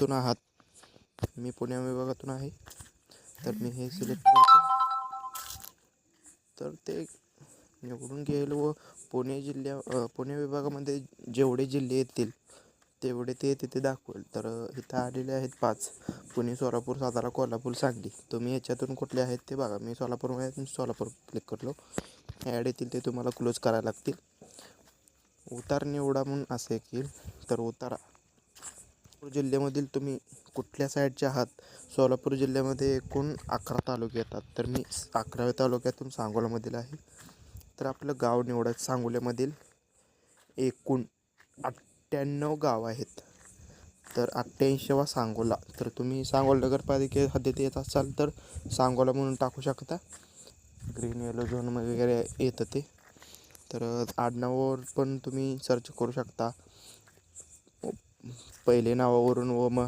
तून आहात, मी पुणे विभागातून आहे. तर मी हे सिलेक्ट करतो. तर ते निवडून घेईल व पुणे विभागामध्ये जेवढे जिल्हे येतील तेवढे ते तिथे दाखवेल. तर इथं आलेले आहेत 5: पुणे, सोलापूर, सातारा, कोल्हापूर, सांगली. तुम्ही ह्याच्यातून कुठले आहेत ते बघा. मी सोलापूर क्लिक करलो. ॲड येतील ते तुम्हाला क्लोज करायला लागतील. उतार निवडा म्हणून असे की, तर उतारा जिल्ह्यामधील तुम्ही कुठल्या साईडचे आहात. सोलापूर जिल्ह्यामध्ये एकूण 11 तालुके येतात. तर मी 11व्या तालुक्यातून सांगोलामधील आहे. तर आपलं गाव निवडायचं. सांगोल्यामधील एकूण 98 गाव आहेत. तर 88वा सांगोला. तर तुम्ही सांगोला नगरपालिके हद्दीत येत असाल तर सांगोला म्हणून टाकू शकता. ग्रीन येलो झोन वगैरे येतं ते. तर आडनावावर पण तुम्ही सर्च करू शकता. पहिले नावावरून व मग